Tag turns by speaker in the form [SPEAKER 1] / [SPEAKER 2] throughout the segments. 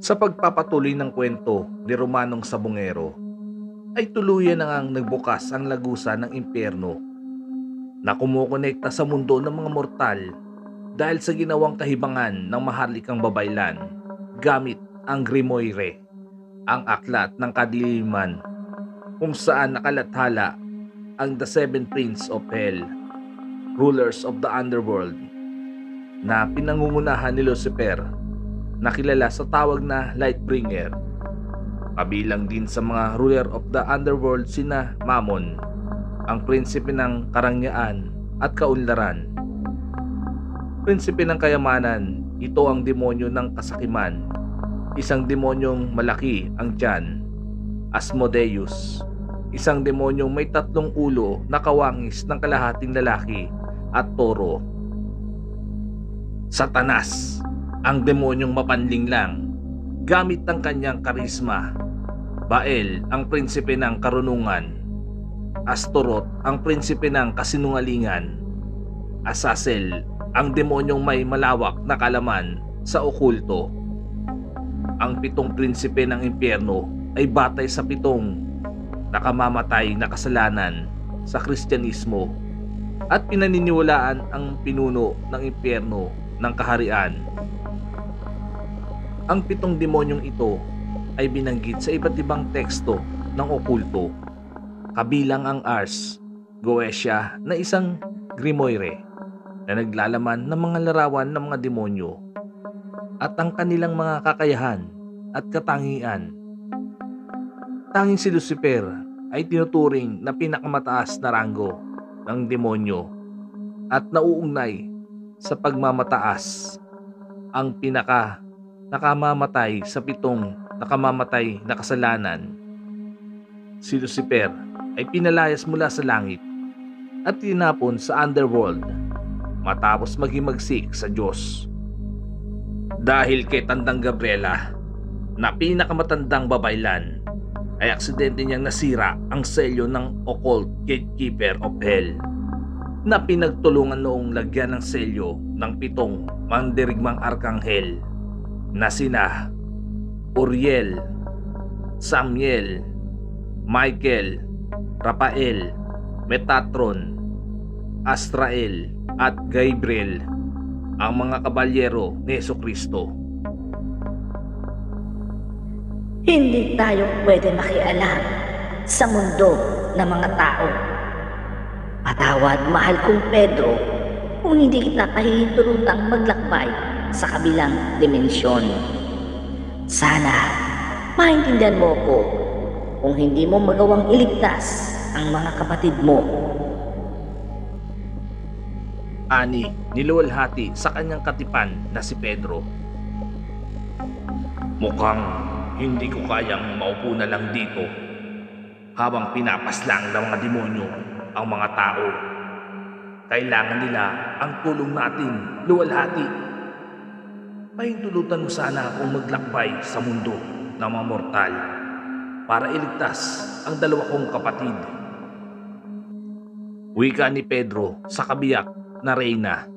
[SPEAKER 1] Sa pagpapatuloy ng kwento ni Romanong Sabongero, ay tuluyan na ngang nagbukas ang lagusan ng impyerno na kumukonekta sa mundo ng mga mortal dahil sa ginawang kahibangan ng maharlikang babaylan gamit ang Grimoire, ang aklat ng kadiliman kung saan nakalathala ang The Seven Prince of Hell, Rulers of the Underworld, na pinangungunahan ni Lucifer na kilala sa tawag na Lightbringer. Kabilang din sa mga ruler of the underworld sina Mammon, ang prinsipe ng karangyaan at kaunlaran. Prinsipe ng kayamanan, ito ang demonyo ng kasakiman. Isang demonyong malaki ang tiyan, Asmodeus. Isang demonyong may 3 ulo na kawangis ng kalahating lalaki at toro. Satanas, ang demonyong mapanlinlang gamit ang kanyang karisma. Bael, ang prinsipe ng karunungan. Astaroth, ang prinsipe ng kasinungalingan. Azazel, ang demonyong may malawak na kalaman sa okulto. Ang 7 prinsipe ng impyerno ay batay sa 7 nakamamatay na kasalanan sa Kristyanismo at pinaniniwalaan ang pinuno ng impyerno ng kaharian. Ang 7 demonyong ito ay binanggit sa iba't ibang teksto ng okulto, kabilang ang Ars Goetia na isang grimoire na naglalaman ng mga larawan ng mga demonyo at ang kanilang mga kakayahan at katangian. Tanging si Lucifer ay tinuturing na pinakamataas na ranggo ng demonyo at nauugnay sa pagmamataas ang nakamamatay sa 7 nakamamatay na kasalanan. Si Lucifer ay pinalayas mula sa langit at tinapon sa underworld matapos maghimagsik sa Diyos. Dahil kay Tandang Gabriela na pinakamatandang babaylan, ay aksidente niyang nasira ang selyo ng occult gatekeeper of hell na pinagtulungan noong lagyan ng selyo ng 7 mandirigmang arkanghel na sina Uriel, Samiel, Michael, Rafael, Metatron, Astrael at Gabriel, ang mga kabalyero ni Jesucristo.
[SPEAKER 2] Hindi tayo pwede makialam sa mundo ng mga tao. Patawad, mahal kong Pedro, kung hindi kita pahihintulutang maglakbay sa kabilang dimensyon. Sana maintindihan mo ko kung hindi mo magawang iligtas ang mga kapatid mo.
[SPEAKER 1] Ani niluwalhati sa kanyang katipan na si Pedro. Mukhang hindi ko kayang maupo na lang dito habang pinapaslang ng mga demonyo ang mga tao. Kailangan nila ang tulong natin, luwalhati. Pahintulutan mo sana akong maglakbay sa mundo ng mga mortal para iligtas ang 2 kong kapatid. Wika ni Pedro sa kabiyak na reyna.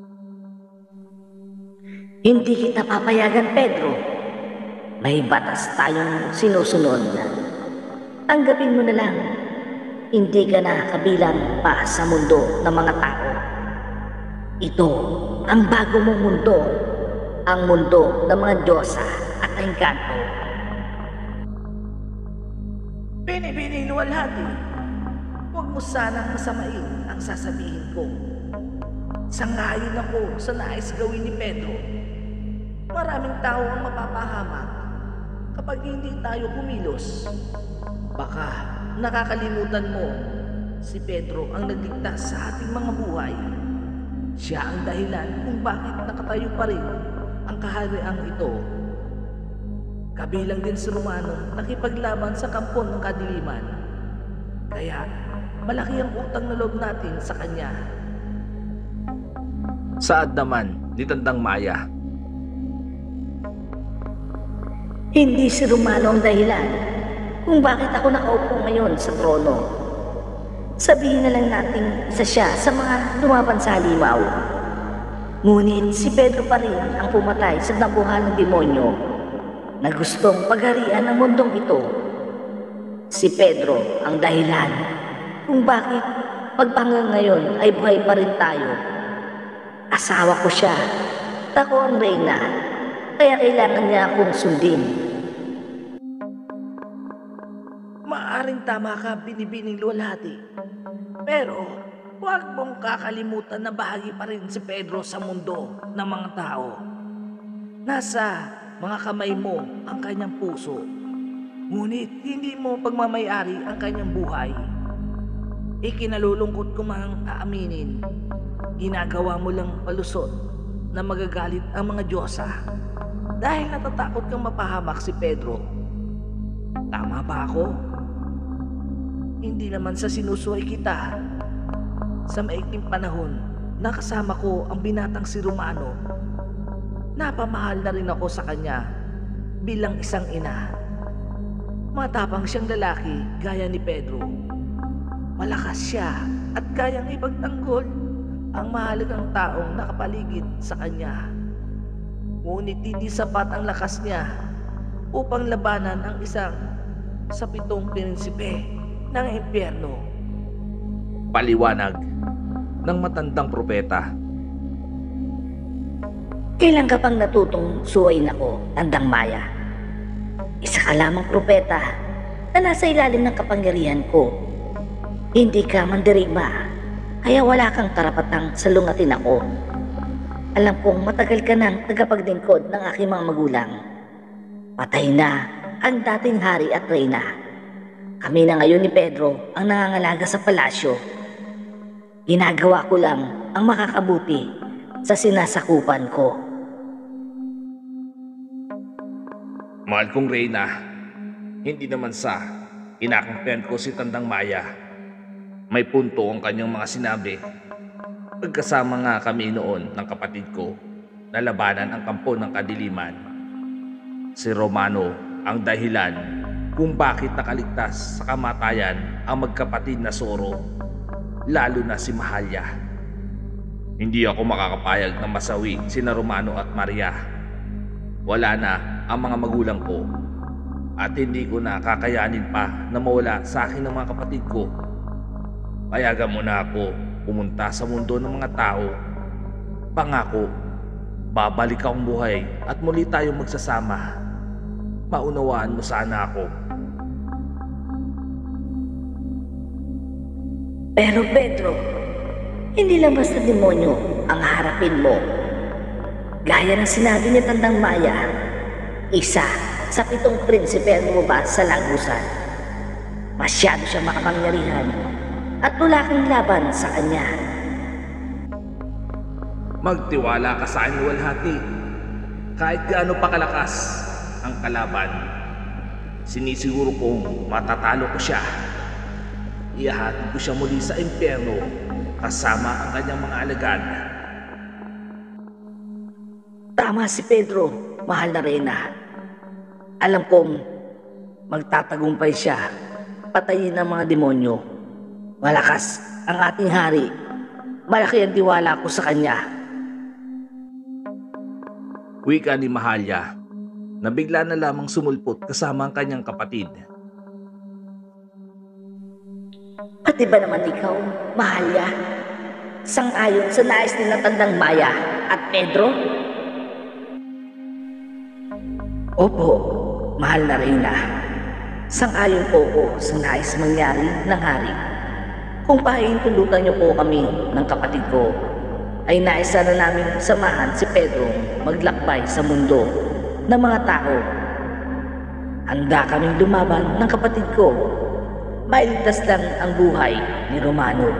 [SPEAKER 2] Hindi kita papayagan, Pedro. May batas tayong sinusunod. Tanggapin mo na lang. Hindi ka na kabilang pa sa mundo ng mga tao. Ito ang bago mong mundo. Ang mundo ng mga Diyosa at engkanto. Bini-bini luwalhati. Huwag mo sanang masamain ang sasabihin ko. Sangayon ako sa nais gawin ni Pedro. Maraming tao ang mapapahamak kapag hindi tayo kumilos. Baka nakakalimutan mo, si Pedro ang nagligtas sa ating mga buhay. Siya ang dahilan kung bakit nakatayo pa rin ang kahariang ito. Kabilang din si Romano nakipaglaban sa kampo ng kadiliman. Kaya malaki ang utang na loob natin sa kanya.
[SPEAKER 1] Saad naman ni Tandang Maya.
[SPEAKER 2] Hindi si Romano ang dahilan kung bakit ako nakaupo ngayon sa trono. Sabihin na lang natin isa siya sa mga lumaban sa halimaw. Ngunit si Pedro pa rin ang pumatay sa nabuhan ng demonyo. na gustong pagharian ng mundong ito. Si Pedro ang dahilan kung bakit hanggang ngayon ay buhay pa rin tayo. Asawa ko siya at ako ang reyna, kaya kailangan niya akong sundin. Maaring tama ka, Binibining Luwalhati. Pero huwag mong kakalimutan na bahagi pa rin si Pedro sa mundo ng mga tao. Nasa mga kamay mo ang kanyang puso. Ngunit hindi mo pagmamayari ang kanyang buhay. Ikinalulungkot ko mang aaminin, ginagawa mo lang palusot na magagalit ang mga Diyosa dahil natatakot kang mapahamak si Pedro. Tama ba ako? Hindi naman sa sinusuway kita. Sa maikling panahon na kasama ko ang binatang si Romano, napamahal na rin ako sa kanya bilang isang ina. Matapang siyang lalaki gaya ni Pedro. Malakas siya at kayang ipagtanggol ang mahalagang taong nakapaligid sa kanya. Ngunit hindi sapat ang lakas niya upang labanan ang isang sa 7 prinsipe ng impyerno.
[SPEAKER 1] Paliwanag ng matandang propeta.
[SPEAKER 2] Kailan ka pang natutong suwayin ako, Tandang Maya? Isa ka lamang propeta na nasa ilalim ng kapangyarihan ko. Hindi ka mandirigma, kaya wala kang karapatang salungatin ako. Alam kong matagal ka nang tagapaglingkod ng aking mga magulang. Patay na ang dating hari at reyna. Kami na ngayon ni Pedro ang nangangalaga sa palasyo. Ginagawa ko lang ang makakabuti sa sinasakupan ko.
[SPEAKER 1] Mahal kong reyna, hindi naman sa inakampihan ko si Tandang Maya. May punto ang kanyang mga sinabi. Pagkasama nga kami noon ng kapatid ko na labanan ang kampo ng kadiliman. Si Romano ang dahilan kung bakit nakaligtas sa kamatayan ang magkapatid na Soro, lalo na si Mahalya. Hindi ako makakapayag na masawi sina Romano at Maria. Wala na ang mga magulang ko at hindi ko na kakayanin pa na mawala sa akin ng mga kapatid ko. Payagan mo na ako pumunta sa mundo ng mga tao. Pangako, babalik akong buhay at muli tayong magsasama. Maunawaan mo sana ako.
[SPEAKER 2] Pero Pedro, hindi lang basta demonyo ang harapin mo. Gaya ng sinabi ni Tandang Maya, isa sa 7 prinsipe ang lumabas sa lagusan. Masyado siyang makapangyarihan at wala kang laban sa kanya.
[SPEAKER 1] Magtiwala ka sa akin, Luwalhati. Kahit gaano pa kalakas ang kalaban, sinisiguro kong matatalo ko siya. Ihahatid ko siya muli sa impyerno kasama ang kanyang mga alagad.
[SPEAKER 2] Tama si Pedro, mahal na reyna. Alam kong magtatagumpay siya, patayin ng mga demonyo. Malakas ang ating hari. Malaki ang tiwala ko sa kanya.
[SPEAKER 1] Wika ni Mahalya na bigla na lamang sumulpot kasama ang kanyang kapatid.
[SPEAKER 2] Pati ba naman ikaw, Mahalya? Sang-ayon sa nais ni Tandang Maya at Pedro? Opo, mahal na reyna. Sang-ayon po ako sa nais mangyari ng hari. Kung pahintulutan niyo po kami ng kapatid ko, ay nais na namin samahan si Pedro maglakbay sa mundo ng mga tao. Handa kaming lumaban ng kapatid ko. Mailigtas lang ang buhay ni Romano.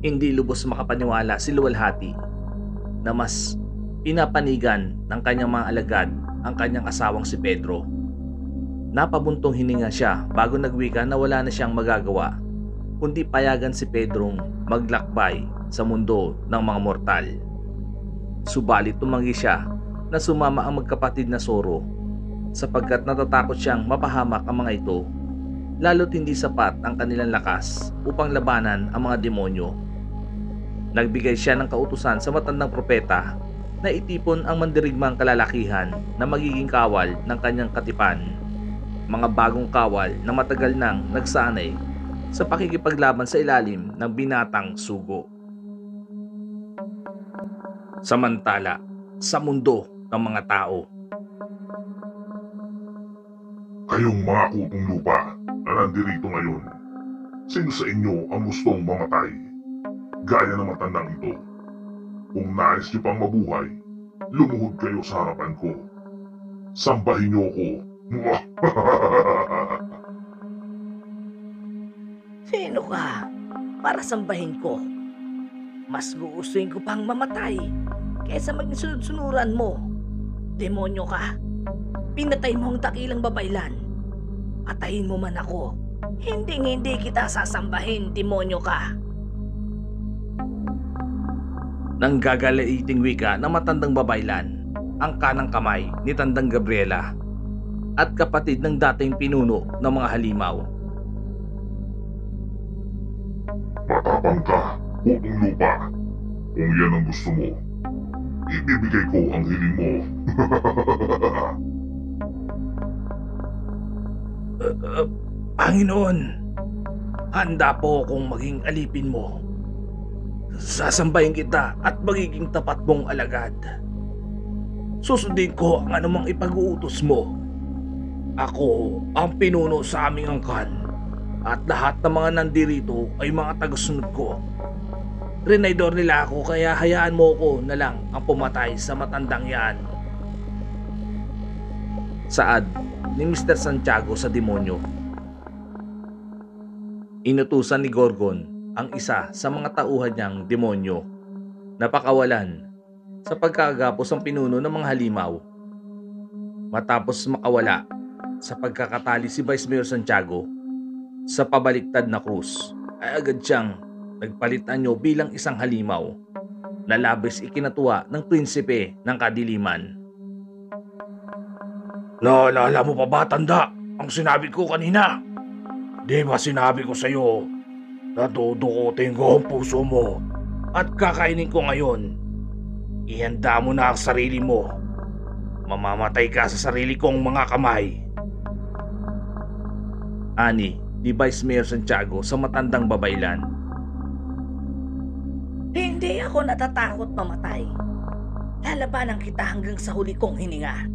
[SPEAKER 1] Hindi lubos makapaniwala si Luwalhati na mas pinapanigan ng kanyang mga alagad ang kanyang asawang si Pedro. Napabuntong hininga siya bago nagwika na wala na siyang magagawa kundi payagan si Pedrong maglakbay sa mundo ng mga mortal. Subalit tumanggi siya na sumama ang magkapatid na Soro sapagkat natatakot siyang mapahamak ang mga ito, lalo't hindi sapat ang kanilang lakas upang labanan ang mga demonyo. Nagbigay siya ng kautusan sa matandang propeta na itipon ang mandirigmang kalalakihan na magiging kawal ng kanyang katipan. Mga bagong kawal na matagal nang nagsanay sa pakikipaglaban sa ilalim ng binatang sugo. Samantala, sa mundo ng mga tao,
[SPEAKER 3] Kayong mga kutong lupa na nandirito ngayon, sino sa inyo ang gustong mamatay? Gaya ng matandang ito. Kung nais niyo pang mabuhay, lumuhod kayo sa harapan ko. Sambahin niyo ako.
[SPEAKER 2] Sino ka para sambahin ko? Mas gugustuhin ko pang mamatay kaysa maging sunod-sunuran mo. Demonyo ka. Pinatay mo ang dakilang babaylan. Patayin mo man ako. Hindi kita sasambahin, demonyo ka.
[SPEAKER 1] nang gagalaiting wika ng matandang babaylan, ang kanang kamay ni Tandang Gabriela at kapatid ng dating pinuno ng mga halimaw.
[SPEAKER 3] Matapang ka, kutong lupa. Kung yan ang gusto mo, ibibigay ko ang hiling mo.
[SPEAKER 1] Panginoon, handa po akong maging alipin mo. Sasambahin kita at magiging tapat mong alagad. Susundin ko ang anumang ipag-uutos mo. Ako ang pinuno sa aming angkan at lahat ng mga nandirito ay mga tagasunod ko. Renaydor nila ako kaya hayaan mo ko na lang ang pumatay sa matandang yan. Saad ni Mr. Santiago sa demonyo. Inutusan ni Gorgon ang isa sa mga tauhan niyang demonyo na pakawalan sa pagkagapos ang pinuno ng mga halimaw. Matapos makawala sa pagkakatali si Vice Mayor Santiago sa pabaliktad na krus, ay agad siyang nagpalit anyo bilang isang halimaw na labis ikinatuwa ng prinsipe ng kadiliman. Naalala mo pa ba, tanda, ang sinabi ko kanina? Di ba sinabi ko sa'yo na dudukutin ko ang puso mo at kakainin ko ngayon? Ihanda mo na ang sarili mo. Mamamatay ka sa sarili kong mga kamay. Ani ni Vice Mayor Santiago sa matandang babaylan.
[SPEAKER 2] Hindi ako natatakot mamatay. Lalabanan kita hanggang sa huli kong hininga.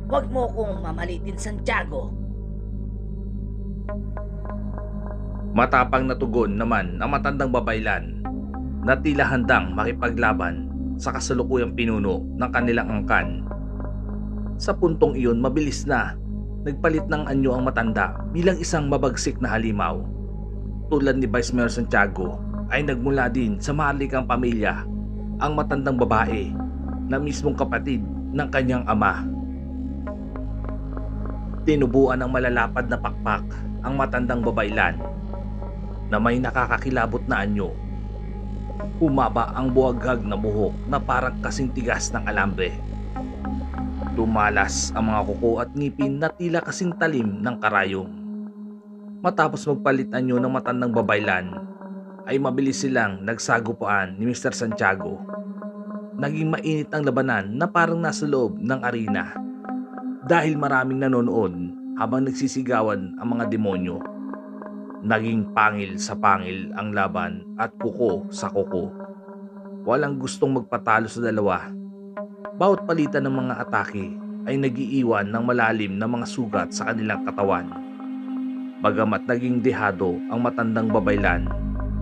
[SPEAKER 2] Huwag mo kong mamalitin, Santiago.
[SPEAKER 1] Matapang na tugon naman ng matandang babaylan na tila handang makipaglaban sa kasalukuyang pinuno ng kanilang angkan. Sa puntong iyon, mabilis na nagpalit ng anyo ang matanda bilang isang mabagsik na halimaw. Tulad ni Vice Mayor Santiago ay nagmula din sa maharlikang pamilya ang matandang babae na mismong kapatid ng kanyang ama. Tinubuan ng malalapad na pakpak ang matandang babaylan na may nakakakilabot na anyo. Humaba ang buwaghag na buhok na parang kasing tigas ng alambre. Tumalas ang mga kuko at ngipin na tila kasing talim ng karayom. Matapos magpalit anyo ng matandang babaylan, ay mabilis silang nagsagupaan ni Mr. Santiago. Naging mainit ang labanan na parang nasa loob ng arena. Dahil maraming nanonood habang nagsisigawan ang mga demonyo. Naging pangil sa pangil ang laban at kuko sa kuko. Walang gustong magpatalo sa dalawa. Bawat palitan ng mga atake ay nagiiwan ng malalim na mga sugat sa kanilang katawan. Bagamat naging dehado ang matandang babaylan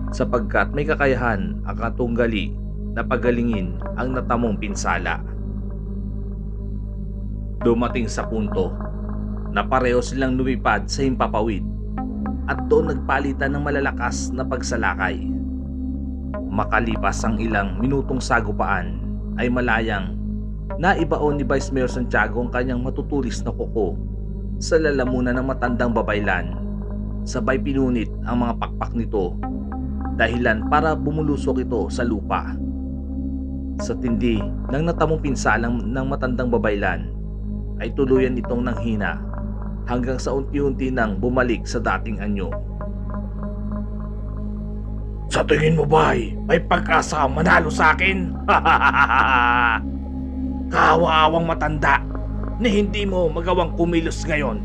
[SPEAKER 1] sapagkat may kakayahan ang katunggali na pagalingin ang natamong pinsala. Dumating sa punto na pareho silang lumipad sa himpapawid at doon nagpalitan ng malalakas na pagsalakay. Makalipas ang ilang minutong sagupaan ay malayang naibaon ni Vice Mayor Santiago ang kanyang matutulis na kuko sa lalamunan ng matandang babaylan. Sabay pinunit ang mga pakpak nito dahilan para bumulusok ito sa lupa. Sa tindi ng natamong pinsalang ng matandang babaylan ay tuluyan itong nanghina hanggang sa unti-unti nang bumalik sa dating anyo. Sa tingin mo ba may pag-asa manalo sa akin? Kawaawang matanda na hindi mo magawang kumilos ngayon.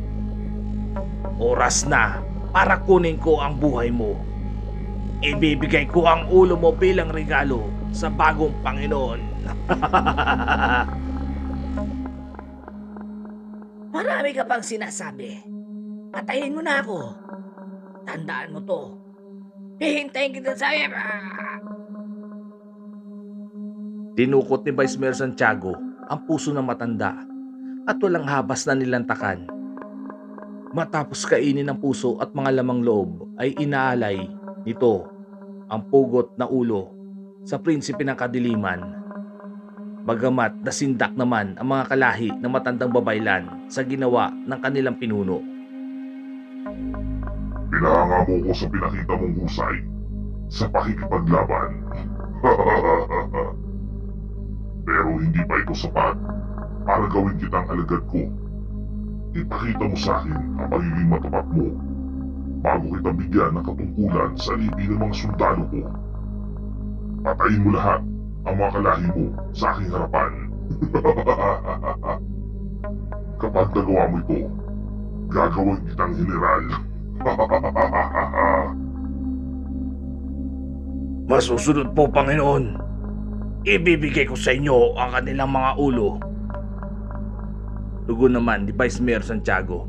[SPEAKER 1] Oras na para kunin ko ang buhay mo. Ibibigay ko ang ulo mo bilang regalo sa bagong Panginoon.
[SPEAKER 2] Marami ka pang sinasabi. Patayin mo na ako. Tandaan mo to. Hihintayin kita sa...
[SPEAKER 1] Dinukot ni Vice Mayor Santiago ang puso ng matanda at walang habas na nilantakan. Matapos kainin ng puso at mga lamang loob ay inaalay nito ang pugot na ulo sa prinsipe ng kadiliman. Bagamat nasindak naman ang mga kalahi ng matandang babaylan sa ginawa ng kanilang pinuno.
[SPEAKER 3] Pinahanga mo ko sa pinakita mong husay sa pakikipaglaban. Pero hindi pa ito sapat para gawin kitang alagad ko. Ipakita mo sa akin ang magiging matapat mo bago kita bigyan ng katungkulan sa lipi ng mga sundalo ko. Patayin mo lahat ang mga kalahi mo sa aking harapan. Kapag nagawa mo ito, gagawin kitang general.
[SPEAKER 1] Masusunod po, Panginoon. Ibibigay ko sa inyo ang kanilang mga ulo. Tugon naman ni Vice Mayor Santiago.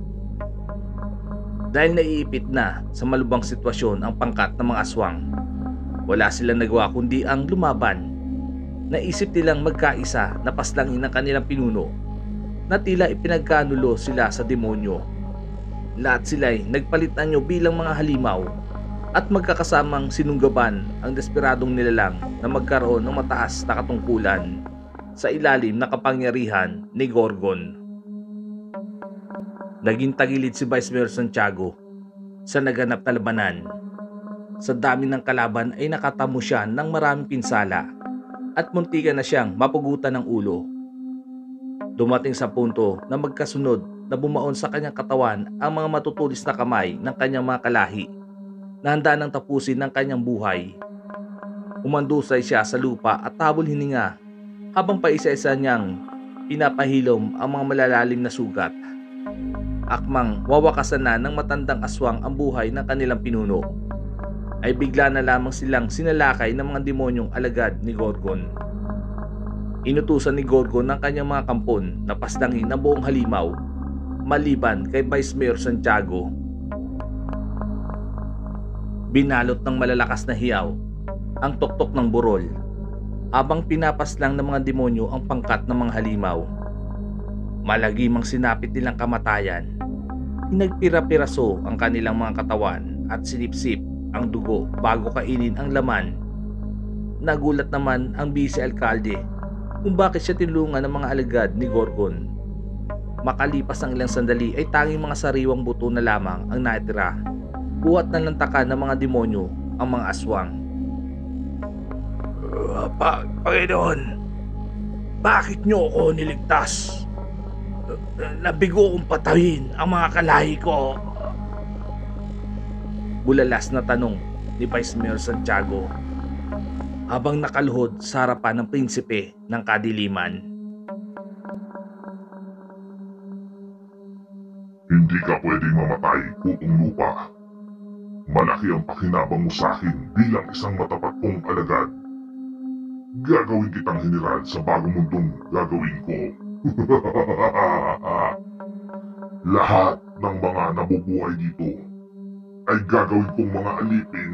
[SPEAKER 1] Dahil naiipit na sa malubhang sitwasyon ang pangkat ng mga aswang, wala silang nagawa kundi ang lumaban. Naisip nilang magkaisa na paslangin ang kanilang pinuno na tila ipinagkanulo sila sa demonyo. Lahat sila'y nagpalit anyo bilang mga halimaw at magkakasamang sinunggaban ang desperadong nilalang na magkaroon ng mataas na katungkulan sa ilalim na kapangyarihan ni Gorgon. Naging tagilid si Vice Mayor Santiago sa naganap na labanan. Sa dami ng kalaban ay nakatamo siya ng maraming pinsala at muntikan na siyang mapugutan ng ulo. Dumating sa punto na magkasunod na bumaon sa kanyang katawan ang mga matutulis na kamay ng kanyang mga kalahi na handa nang tapusin ng kanyang buhay. Umandusay siya sa lupa at habol hininga habang paisa-isa niyang pinapahilom ang mga malalalim na sugat. Akmang wawakasan na ng matandang aswang ang buhay ng kanilang pinuno, ay bigla na lamang silang sinalakay ng mga demonyong alagad ni Gorgon. Inutusan ni Gorgon ng kanyang mga kampon na paslangin ang buong halimaw maliban kay Vice Mayor Santiago. Binalot ng malalakas na hiyaw ang tuktok ng burol habang pinapaslang ng mga demonyo ang pangkat ng mga halimaw. Malagimang sinapit nilang kamatayan. Pinagpira-piraso ang kanilang mga katawan at sinipsip ang dugo bago kainin ang laman. Nagulat naman ang vice-alkalde kung bakit siya tinulungan ng mga alagad ni Gorgon. Makalipas ang ilang sandali ay tanging mga sariwang buto na lamang ang natira. Buhat na lantakan ng mga demonyo ang mga aswang. Panginoon, bakit niyo ako niligtas? Nabigo kong patayin ang mga kalahi ko. Bulalas na tanong ni Vice Mayor Santiago habang nakaluhod sa harapan ng prinsipe ng kadiliman.
[SPEAKER 3] Hindi ka pwedeng mamatay, putong lupa. Malaki ang pakinabang mo sa akin bilang isang matapat kong alagad. Gagawin kitang general sa bagong mundong gagawin ko. Lahat ng mga nabubuhay dito ay gagawin kong mga alipin.